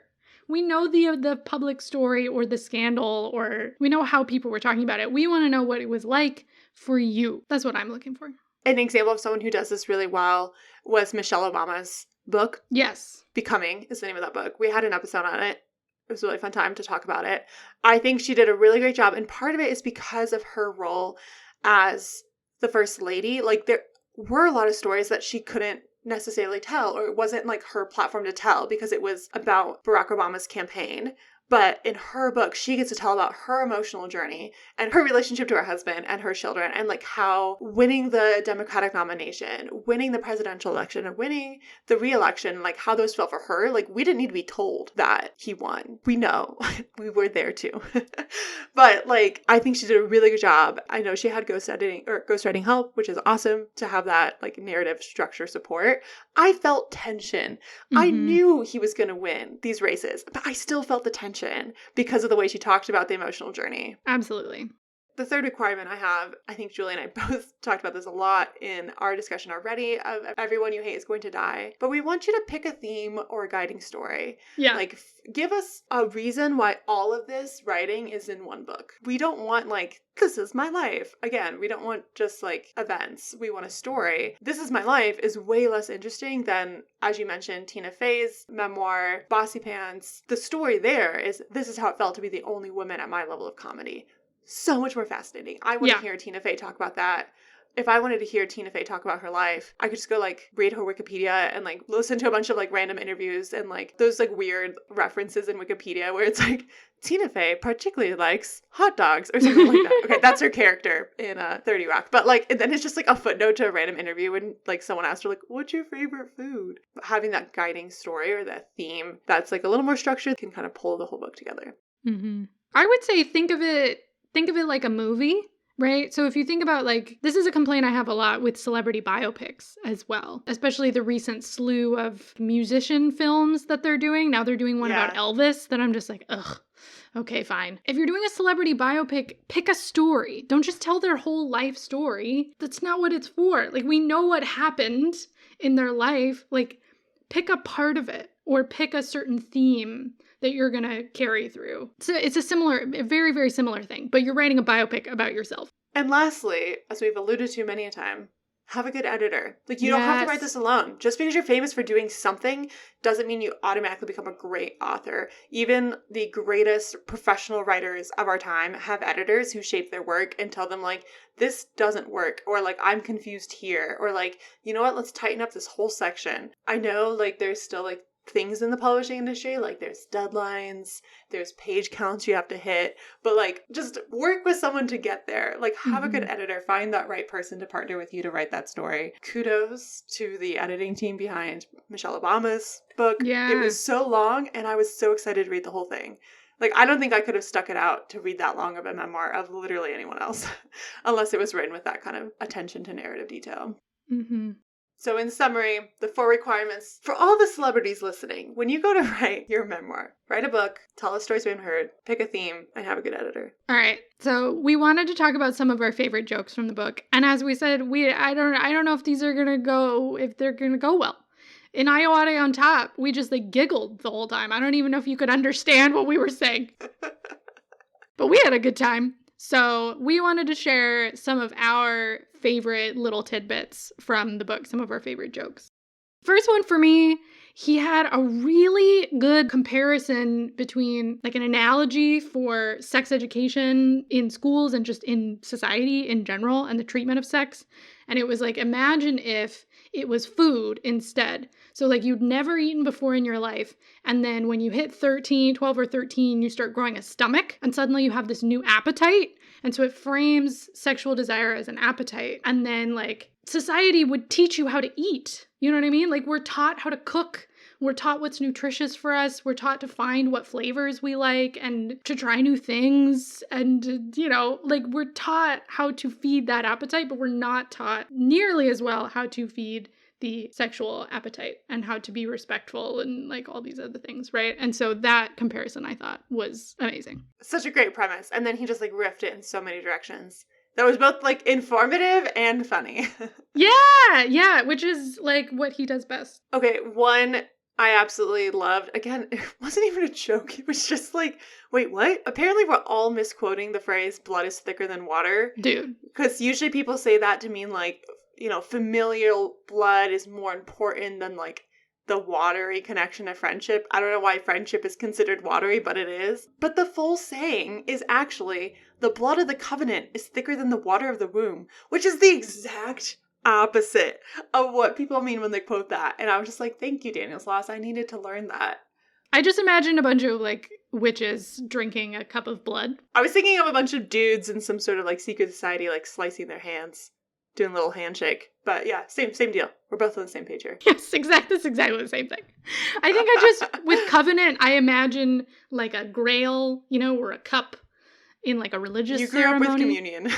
We know the public story or the scandal, or we know how people were talking about it. We want to know what it was like for you. That's what I'm looking for. An example of someone who does this really well was Michelle Obama's book. Yes. Becoming is the name of that book. We had an episode on it. It was a really fun time to talk about it. I think she did a really great job, and part of it is because of her role as the first lady. Like, there were a lot of stories that she couldn't necessarily tell, or it wasn't like her platform to tell because it was about Barack Obama's campaign. But in her book, she gets to tell about her emotional journey and her relationship to her husband and her children, and like how winning the Democratic nomination, winning the presidential election, and winning the re-election, like how those felt for her. Like, we didn't need to be told that he won. We know. We were there too. But like, I think she did a really good job. I know she had ghostwriting help, which is awesome to have that like narrative structure support. I felt tension. I knew he was going to win these races, but I still felt the tension because of the way she talked about the emotional journey. Absolutely. The third requirement I have, I think Julie and I both talked about this a lot in our discussion already, of everyone you hate is going to die. But we want you to pick a theme or a guiding story. Yeah. Like, give us a reason why all of this writing is in one book. We don't want, like, this is my life. Again, we don't want just, like, events. We want a story. This is my life is way less interesting than, as you mentioned, Tina Fey's memoir, Bossy Pants. The story there is, this is how it felt to be the only woman at my level of comedy. So much more fascinating. I want to hear Tina Fey talk about that. If I wanted to hear Tina Fey talk about her life, I could just go like read her Wikipedia and like listen to a bunch of like random interviews and like those like weird references in Wikipedia where it's like Tina Fey particularly likes hot dogs or something like that. Okay, that's her character in 30 Rock. But like, and then it's just like a footnote to a random interview when like someone asked her like, what's your favorite food? But having that guiding story or that theme that's like a little more structured can kind of pull the whole book together. I would say think of it like a movie, right? So if you think about like, this is a complaint I have a lot with celebrity biopics as well, especially the recent slew of musician films that they're doing. Now they're doing one about Elvis that I'm just like, ugh, okay, fine. If you're doing a celebrity biopic, pick a story. Don't just tell their whole life story. That's not what it's for. Like, we know what happened in their life. Like, pick a part of it or pick a certain theme that you're going to carry through. So it's a very, very similar thing, but you're writing a biopic about yourself. And lastly, as we've alluded to many a time, have a good editor. Like, you don't have to write this alone. Just because you're famous for doing something doesn't mean you automatically become a great author. Even the greatest professional writers of our time have editors who shape their work and tell them, like, this doesn't work, or like, I'm confused here, or like, you know what, let's tighten up this whole section. I know, like, there's still like things in the publishing industry, like there's deadlines, there's page counts you have to hit, but like, just work with someone to get there. Like, have a good editor, find that right person to partner with you to write that story. Kudos to the editing team behind Michelle Obama's book. It was so long and I was so excited to read the whole thing. Like, I don't think I could have stuck it out to read that long of a memoir of literally anyone else, unless it was written with that kind of attention to narrative detail. So in summary, the 4 requirements for all the celebrities listening: when you go to write your memoir, write a book, tell a story we haven't heard, pick a theme, and have a good editor. All right. So we wanted to talk about some of our favorite jokes from the book. And as we said, I don't know if they're going to go well. In Iowata on Top, we just like giggled the whole time. I don't even know if you could understand what we were saying. But we had a good time. So we wanted to share some of our favorite little tidbits from the book, some of our favorite jokes. First one for me, he had a really good comparison between like an analogy for sex education in schools and just in society in general and the treatment of sex. And it was like, imagine if it was food instead. So like you'd never eaten before in your life. And then when you hit 12 or 13, you start growing a stomach and suddenly you have this new appetite. And so it frames sexual desire as an appetite. And then like society would teach you how to eat. You know what I mean? Like we're taught how to cook. We're taught what's nutritious for us. We're taught to find what flavors we like and to try new things. And, you know, like we're taught how to feed that appetite, but we're not taught nearly as well how to feed the sexual appetite and how to be respectful and like all these other things, right? And so that comparison I thought was amazing. Such a great premise. And then he just like riffed it in so many directions. That was both like informative and funny. Yeah, which is like what he does best. Okay, one I absolutely loved. Again, it wasn't even a joke. It was just like, wait, what? Apparently we're all misquoting the phrase blood is thicker than water. Dude. Because usually people say that to mean like, you know, familial blood is more important than like the watery connection of friendship. I don't know why friendship is considered watery, but it is. But the full saying is actually the blood of the covenant is thicker than the water of the womb, which is the exact opposite of what people mean when they quote that. And I was just like, thank you, Daniel Sloss. I needed to learn that. I just imagined a bunch of like witches drinking a cup of blood. I was thinking of a bunch of dudes in some sort of like secret society, like slicing their hands, doing a little handshake. But yeah, same deal. We're both on the same page here. Yes, that's exactly the same thing. I think with covenant, I imagine like a grail, or a cup in like a religious ceremony. You grew up with communion.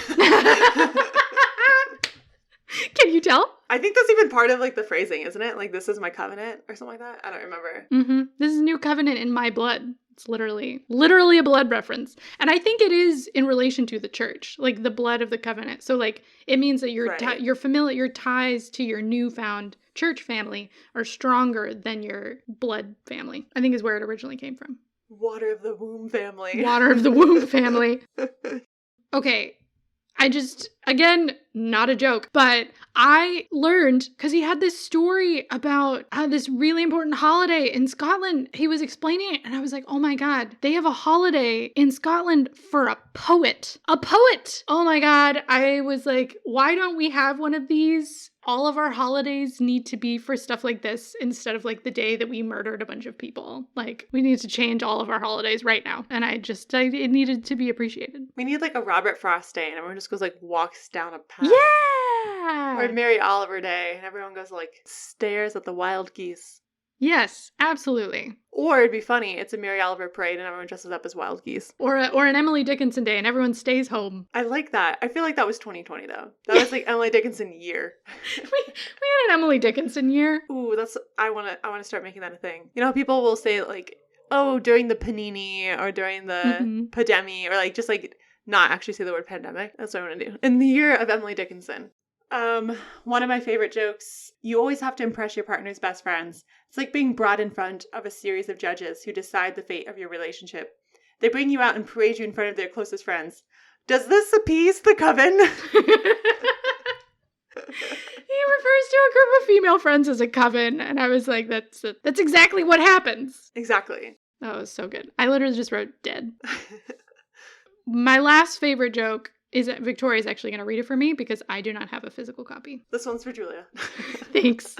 Can you tell? I think that's even part of like the phrasing, isn't it? Like, this is my covenant or something like that. I don't remember. Mm-hmm. This is new covenant in my blood. It's literally a blood reference. And I think it is in relation to the church, like the blood of the covenant. So like it means that your ties to your newfound church family are stronger than your blood family, I think is where it originally came from. Water of the womb family. Water of the womb family. Okay. Again, not a joke, but I learned, because he had this story about this really important holiday in Scotland. He was explaining it, and I was like, oh my God, they have a holiday in Scotland for a poet. A poet! Oh my God. I was like, why don't we have one of these? All of our holidays need to be for stuff like this instead of like the day that we murdered a bunch of people. Like, we need to change all of our holidays right now. And it needed to be appreciated. We need like a Robert Frost Day and everyone just goes like walks down a path. Yeah! Or Mary Oliver Day and everyone goes like stares at the wild geese. Yes, absolutely. Or it'd be funny, it's a Mary Oliver parade and everyone dresses up as wild geese. Or an Emily Dickinson Day and everyone stays home. I like that. I feel like that was 2020 though. That was like Emily Dickinson year. we had an Emily Dickinson year. Ooh, I wanna start making that a thing. You know, people will say like, oh, during the Panini or during the Pandemi, or like just like not actually say the word pandemic. That's what I want to do. In the year of Emily Dickinson. One of my favorite jokes, you always have to impress your partner's best friends. It's like being brought in front of a series of judges who decide the fate of your relationship. They bring you out and parade you in front of their closest friends. Does this appease the coven? He refers to a group of female friends as a coven, and I was like, that's exactly what happens. Exactly. That was so good. I literally just wrote dead. My last favorite joke is that Victoria's actually going to read it for me because I do not have a physical copy. This one's for Julia. Thanks.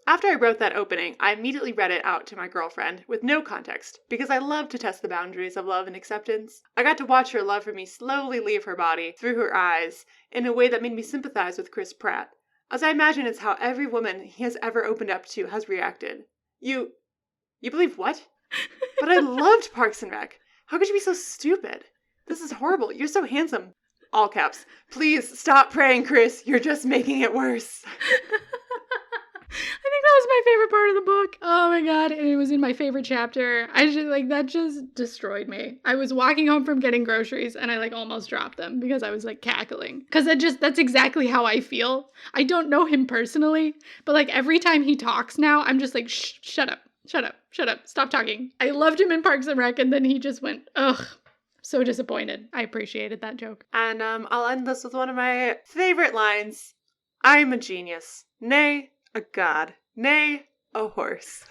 After I wrote that opening, I immediately read it out to my girlfriend with no context because I love to test the boundaries of love and acceptance. I got to watch her love for me slowly leave her body through her eyes in a way that made me sympathize with Chris Pratt, as I imagine it's how every woman he has ever opened up to has reacted. You believe what? But I loved Parks and Rec. How could you be so stupid? This is horrible. You're so handsome. All caps. Please stop praying, Chris. You're just making it worse. I think that was my favorite part of the book. Oh my God. And it was in my favorite chapter. That just destroyed me. I was walking home from getting groceries and I almost dropped them because I was cackling. Because that's exactly how I feel. I don't know him personally, but every time he talks now, I'm just shh, shut up, stop talking. I loved him in Parks and Rec and then he just went, ugh. So disappointed. I appreciated that joke. And I'll end this with one of my favorite lines. I'm a genius. Nay, a god. Nay, a horse.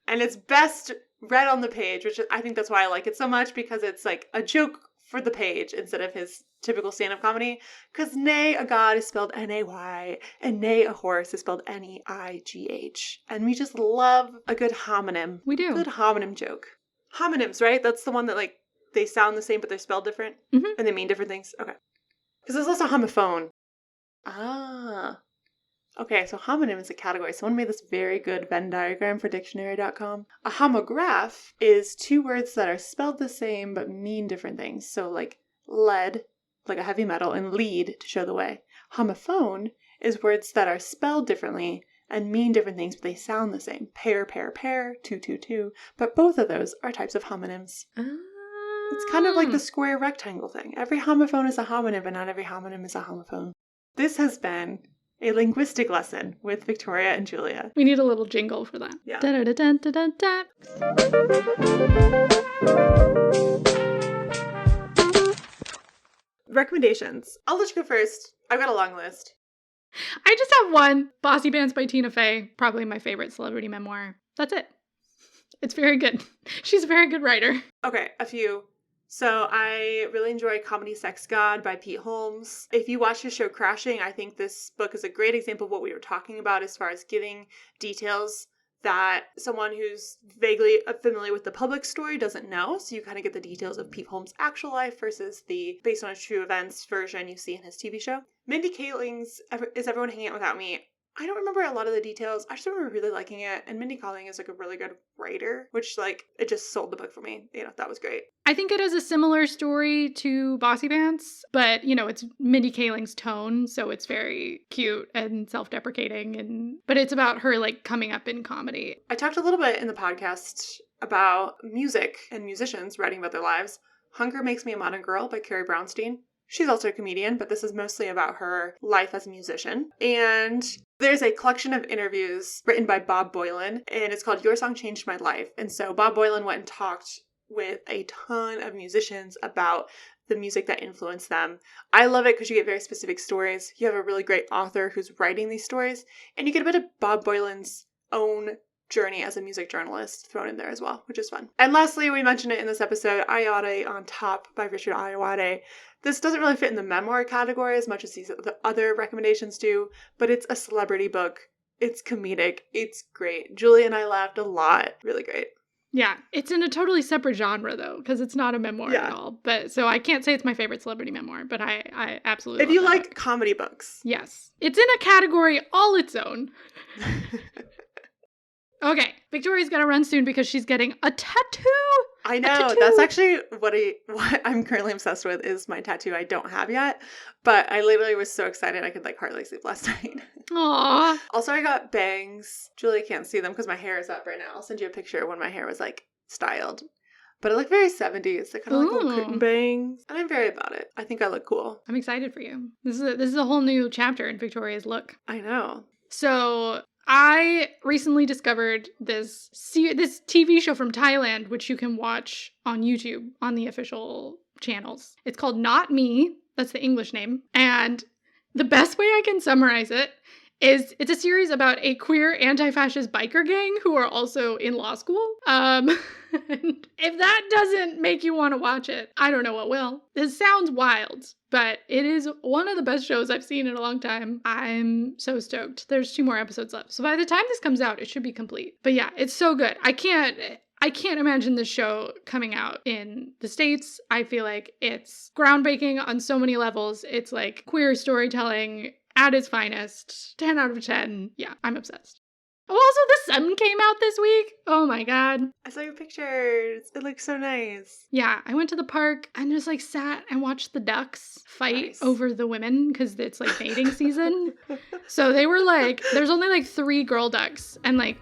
And it's best read on the page, which I think that's why I like it so much, because it's a joke for the page instead of his typical stand-up comedy. Because nay, a god is spelled N-A-Y, and nay, a horse is spelled N-E-I-G-H. And we just love a good homonym. We do. Good homonym joke. Homonyms, right? That's the one that they sound the same, but they're spelled different, and they mean different things. Okay. Because there's also homophone. Ah. Okay, so homonym is a category. Someone made this very good Venn diagram for dictionary.com. A homograph is two words that are spelled the same, but mean different things. So lead, like a heavy metal, and lead to show the way. Homophone is words that are spelled differently and mean different things, but they sound the same. Pair, pair, pair, two, two, two. But both of those are types of homonyms. It's kind of like the square rectangle thing. Every homophone is a homonym, but not every homonym is a homophone. This has been a linguistic lesson with Victoria and Julia. We need a little jingle for that. Yeah. Da-da-da-da-da-da. Recommendations. I'll let you go first. I've got a long list. I just have one. Bossy Pants by Tina Fey. Probably my favorite celebrity memoir. That's it. It's very good. She's a very good writer. Okay, a few. So I really enjoy Comedy Sex God by Pete Holmes. If you watch his show Crashing, I think this book is a great example of what we were talking about as far as giving details that someone who's vaguely familiar with the public story doesn't know. So you kind of get the details of Pete Holmes' actual life versus the based on true events version you see in his TV show. Mindy Kaling's Is Everyone Hanging Out Without Me? I don't remember a lot of the details. I just remember really liking it. And Mindy Kaling is like a really good writer, which like it just sold the book for me. You know, that was great. I think it has a similar story to Bossy Pants, but you know, it's Mindy Kaling's tone, so it's very cute and self-deprecating, but it's about her like coming up in comedy. I talked a little bit in the podcast about music and musicians writing about their lives. Hunger Makes Me a Modern Girl by Carrie Brownstein. She's also a comedian, but this is mostly about her life as a musician. And there's a collection of interviews written by Bob Boilen, and it's called Your Song Changed My Life. And so Bob Boilen went and talked with a ton of musicians about the music that influenced them. I love it because you get very specific stories. You have a really great author who's writing these stories, and you get a bit of Bob Boilen's own journey as a music journalist thrown in there as well, which is fun. And lastly, we mentioned it in this episode, Ayoade on Top by Richard Ayoade. This doesn't really fit in the memoir category as much as the other recommendations do, but it's a celebrity book. It's comedic. It's great. Julie and I laughed a lot. Really great. Yeah, it's in a totally separate genre though, because it's not a memoir at all. But so I can't say it's my favorite celebrity memoir, but I absolutely love it. If you like book. Comedy books. Yes. It's in a category all its own. Okay, Victoria's got to run soon because she's getting a tattoo. I know. That's actually what I'm currently obsessed with is my tattoo I don't have yet. But I literally was so excited I could like hardly sleep last night. Aww. Also, I got bangs. Julie can't see them because my hair is up right now. I'll send you a picture when my hair was like styled. But it looked very 70s. They're kind of like little curtain bangs. And I'm very about it. I think I look cool. I'm excited for you. This is a whole new chapter in Victoria's look. I know. So I recently discovered this TV show from Thailand, which you can watch on YouTube on the official channels. It's called Not Me. That's the English name. And the best way I can summarize it is it's a series about a queer anti-fascist biker gang who are also in law school. If that doesn't make you want to watch it, I don't know what will. This sounds wild, but it is one of the best shows I've seen in a long time. I'm so stoked. There's 2 more episodes left. So by the time this comes out, it should be complete. But yeah, it's so good. I can't imagine this show coming out in the States. I feel like it's groundbreaking on so many levels. It's like queer storytelling at its finest. 10 out of 10. Yeah, I'm obsessed. Oh, also, the sun came out this week. Oh my god. I saw your pictures. It looks so nice. Yeah, I went to the park and just like sat and watched the ducks fight over the women because it's like mating season. So they were like, there's only like 3 girl ducks and like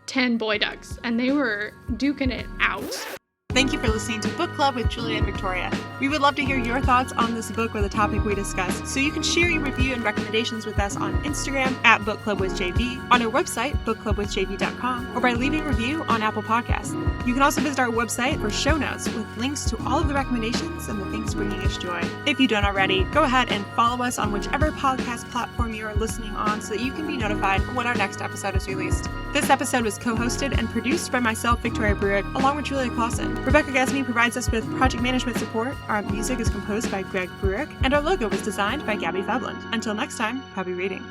10 boy ducks, and they were duking it out. Thank you for listening to Book Club with Julie and Victoria. We would love to hear your thoughts on this book or the topic we discussed, so you can share your review and recommendations with us on Instagram at BookClubWithJV, on our website, bookclubwithjv.com, or by leaving a review on Apple Podcasts. You can also visit our website for show notes with links to all of the recommendations and the things bringing us joy. If you don't already, go ahead and follow us on whichever podcast platform you are listening on so that you can be notified when our next episode is released. This episode was co-hosted and produced by myself, Victoria Bruick, along with Julia Clausen. Rebecca Gasme provides us with project management support. Our music is composed by Greg Bruick, and our logo was designed by Gabby Fabland. Until next time, happy reading.